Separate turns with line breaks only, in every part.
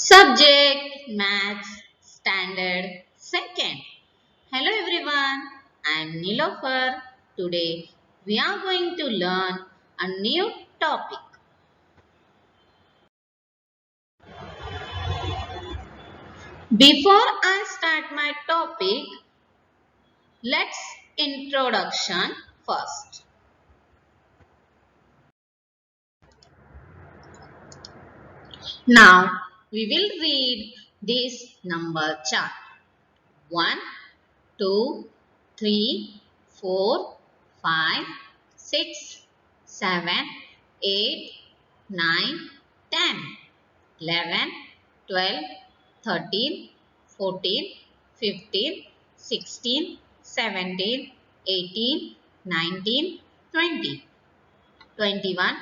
Subject Maths Standard 2nd. Hello everyone, I am Nilofer. Today we are going to learn a new topic. Before I start my topic, let's introduction first. Now we will read this number chart. 1, 2, 3, 4, 5, 6, 7, 8, 9, 10, 11, 12, 13, 14, 15, 16, 17, 18, 19, 20. 21,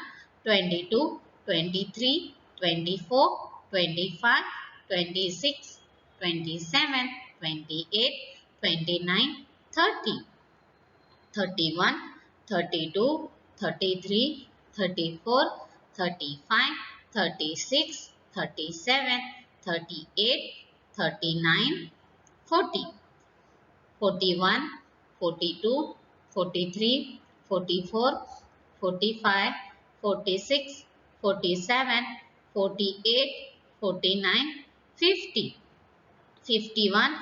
22, 23, 24, 25, 26, 27, 28, 29, 30, 31, 32, 33, 34, 35, 36, 37, 38, 39, 40. 41, 42, 43, 44, 45, 46, 47, 48, 49, 50, 51,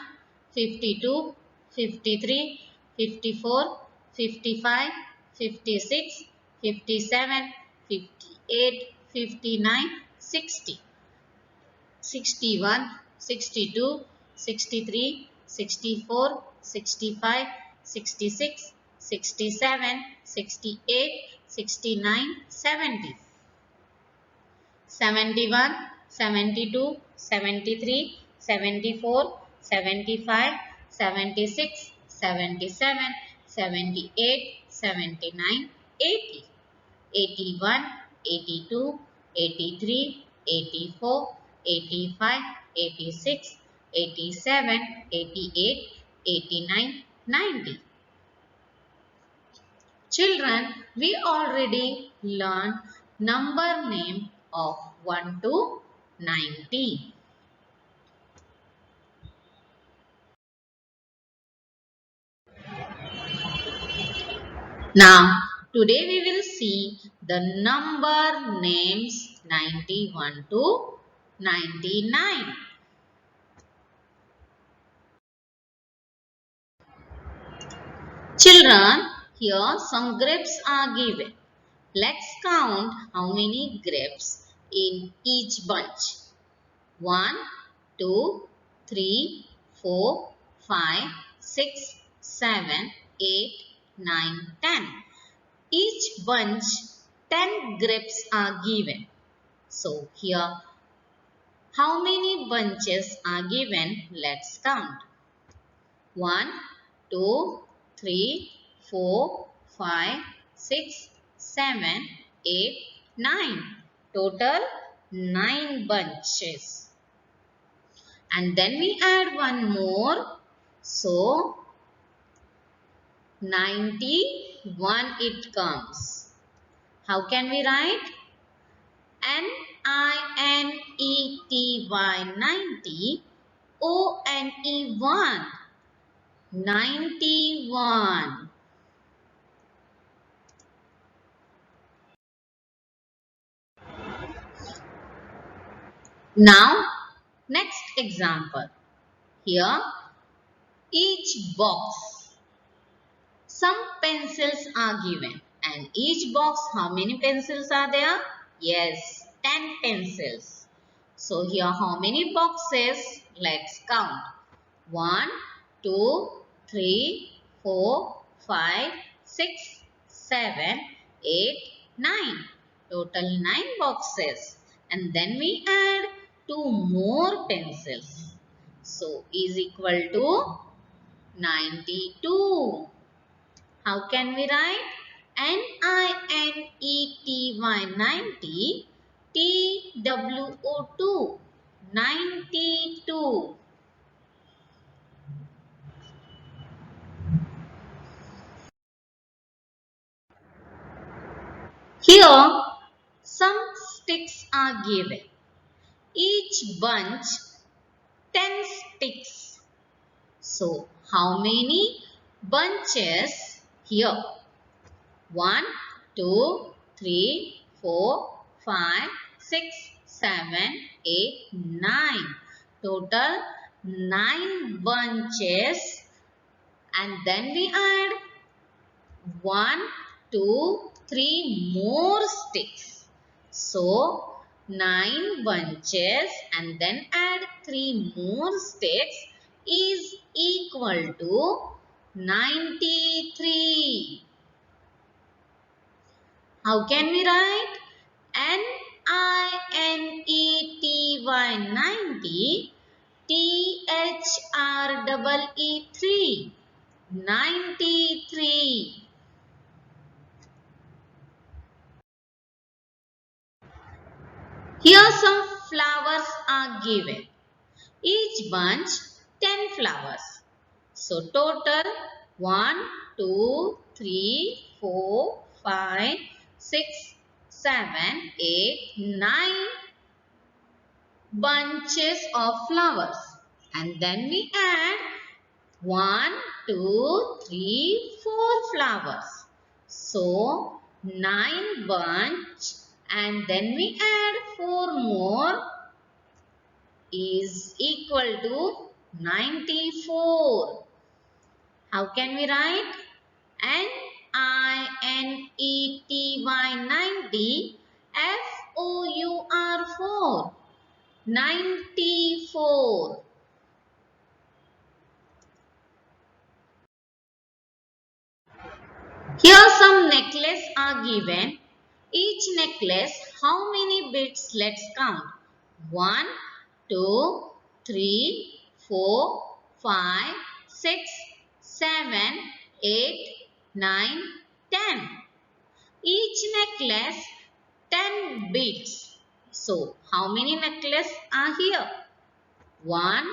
52, 53, 54, 55, 56, 57, 58, 59, 60. 61, 62, 63, 64, 65, 66, 67, 68, 69, 70. 71, 72, 73, 74, 75, 76, 77, 78, 79, 80. 81, 82, 83, 84, 85, 86, 87, 88, 89, 90. Children, we already learned number name of 1 to 90. Now, today we will see the number names 91 to 99. Children, here some grapes are given. Let's count how many grapes in each bunch. 1, 2, 3, 4, 5, 6, 7, 8, 9, 10. Each bunch 10 grapes are given. So here how many bunches are given? Let's count. 1, 2, 3, 4, 5, 6, 7, 8, 9. Total 9 bunches. And then we add one more. So 91 it comes. How can we write? Ninety 90 one 91. Now, next example. Here, each box, some pencils are given. And each box, how many pencils are there? Yes, 10 pencils. So, here how many boxes? Let's count. 1, 2, 3, 4, 5, 6, 7, 8, 9. Total 9 boxes. And then we add 2 more pencils. So, is equal to 92. How can we write? Ninety 90 TWO2 92. Here, some sticks are given. each bunch 10 sticks. So how many bunches here? 1, 2, 3, 4, 5, 6, 7, 8, 9. Total 9 bunches, and then we add 1, 2, 3 more sticks. So 9 bunches and then add 3 more sticks is equal to 93. How can we write? N-I-N-E-T-Y 90, T-H-R-E-E 3, 93. Here some flowers are given. Each bunch 10 flowers. So total 1, 2, 3, 4, 5, 6, 7, 8, 9 bunches of flowers. And then we add 1, 2, 3, 4 flowers. So 9 bunch and then we add 4 more is equal to 94. How can we write? N-I-N-E-T-Y 90 F-O-U-R 4, 94. Here some necklace are given. Each necklace, how many bits? Let's count. 1, 2, 3, 4, 5, 6, 7, 8, 9, 10. Each necklace 10 bits. So, how many necklaces are here? 1,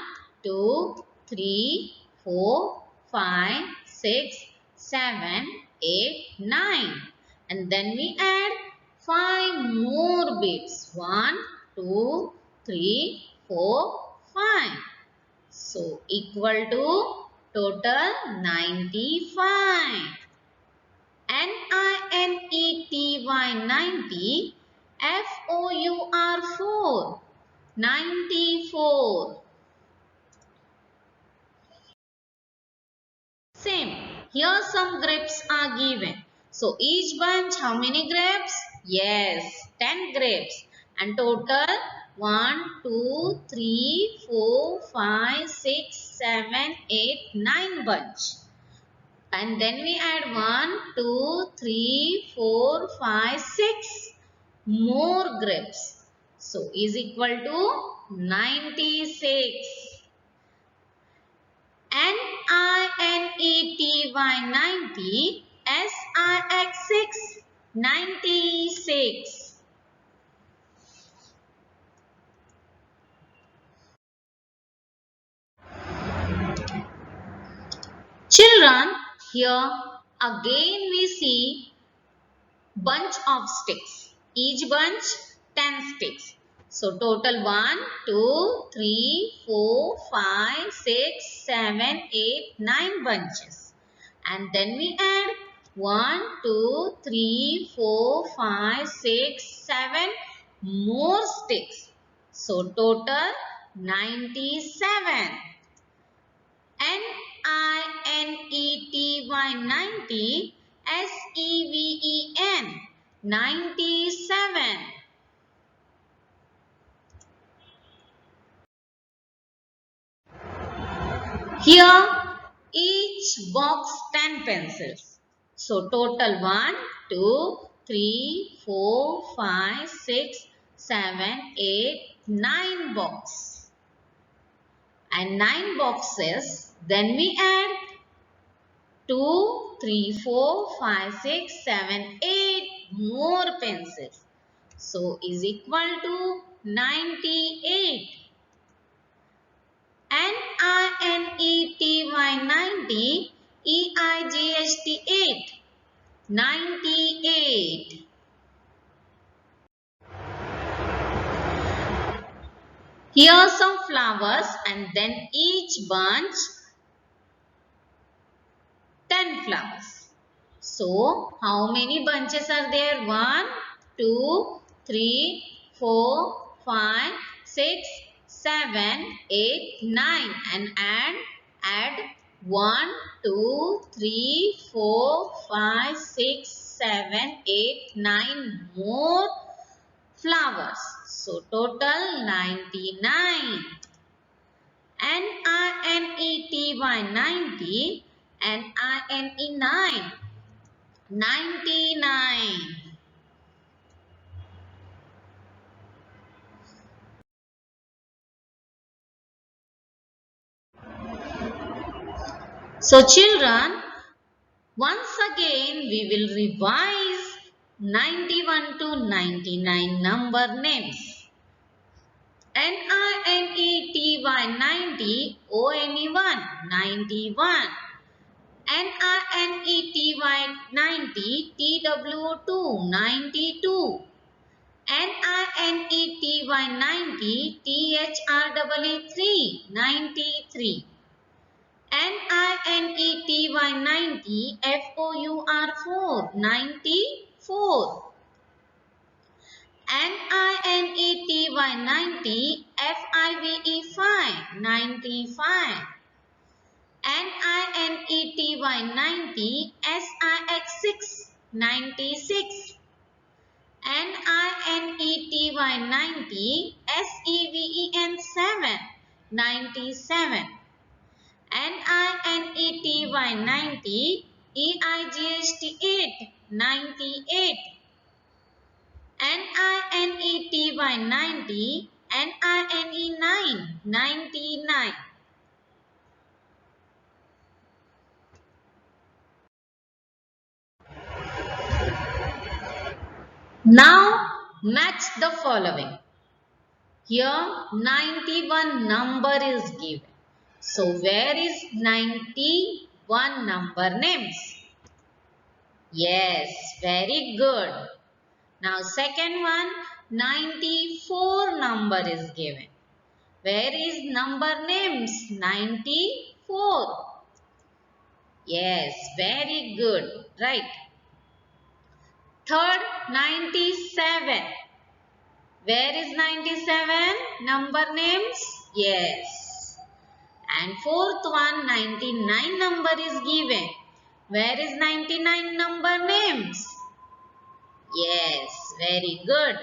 2, 3, 4, 5, 6, 7, 8, 9. And then we add 5 more bits. 1, 2, 3, 4, 5. So, equal to total 95. N-I-N-E-T-Y 90 F-O-U-R 4, 94. Same. Here some grapes are given. So each bunch how many grapes? Yes, 10 grapes. And total 1, 2, 3, 4, 5, 6, 7, 8, 9 bunch. And then we add 1, 2, 3, 4, 5, 6 more grapes. So is equal to 96. N-I-N-E-T-Y 90 S-I-X 6, 96. Children, here again we see bunch of sticks. Each bunch 10 sticks. So total 1, 2, 3, 4, 5, 6, 7, 8, 9 bunches. And then we add 1, 2, 3, 4, 5, 6, 7 more sticks. So total 97. N-I-N-E-T-Y 90 S-E-V-E-N 97. Here each box 10 pencils. So total 1, 2, 3, 4, 5, 6, 7, 8, 9 box. And 9 boxes. Then we add 2, 3, 4, 5, 6, 7, 8 more pencils. So is equal to 98. N-I-N-E-T-Y 90 E-I-G-H-T 8, 98. Here are some flowers and then each bunch 10 flowers. So, how many bunches are there? 1, 2, 3, 4, 5, 6, 7, 8, 9 and add 1, 2, 3, 4, 5, 6, 7, 8, 9 more flowers. So, total 99. N-I-N-E-T-Y 90 and I-N-E 9. 99. So children, once again we will revise 91 to 99 number names. N-I-N-E-T-Y 90, O-N-E 1, 91. N-I-N-E-T-Y 90, T-W-O 2, 92. N-I-N-E-T-Y 90, T-H-R-E-E 3, 93. N-I-N-E-T-Y 90, F-O-U-R 4, 94. N-I-N-E-T-Y 90, F-I-V-E 5, 95. N-I-N-E-T-Y 90, S-I-X 6, 96. N-I-N-E-T-Y 90, S-E-V-E-N 7, 97. N-I-N-E-T-Y 90, E-I-G-H-T 8, 98. N-I-N-E-T-Y 90, N-I-N-E 9, 99. Now match the following. Here 91 number is given. So where is 91 number names? Yes, very good. Now second one, 94 number is given. Where is number names? 94. Yes, very good. Right. Third, 97. Where is 97? Number names? Yes. And fourth one, 99 number is given. Where is 99 number names? Yes, very good.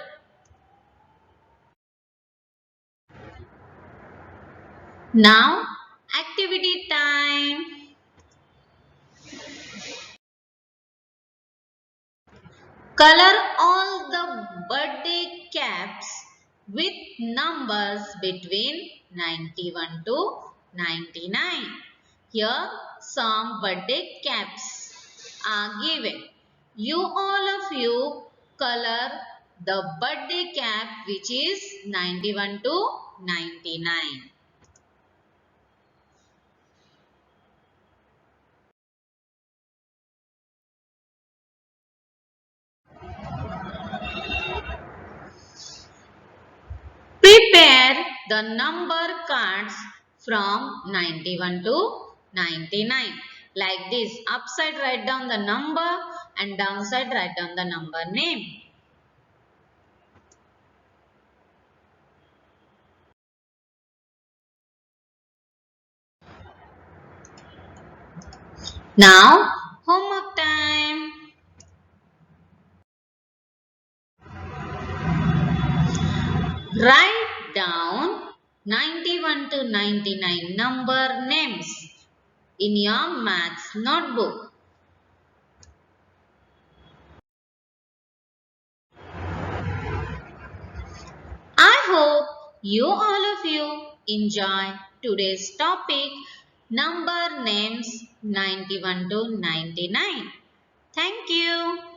Now, activity time. Color all the birthday caps with numbers between 91 to 99. Here some birthday caps are given. All of you color the birthday cap which is 91 to 99. Prepare the number cards from 91 to 99. Like this, upside write down the number and downside write down the number name. Now, homework time. Write down 91 to 99 number names in your maths notebook. I hope all of you enjoy today's topic, number names 91 to 99. Thank you.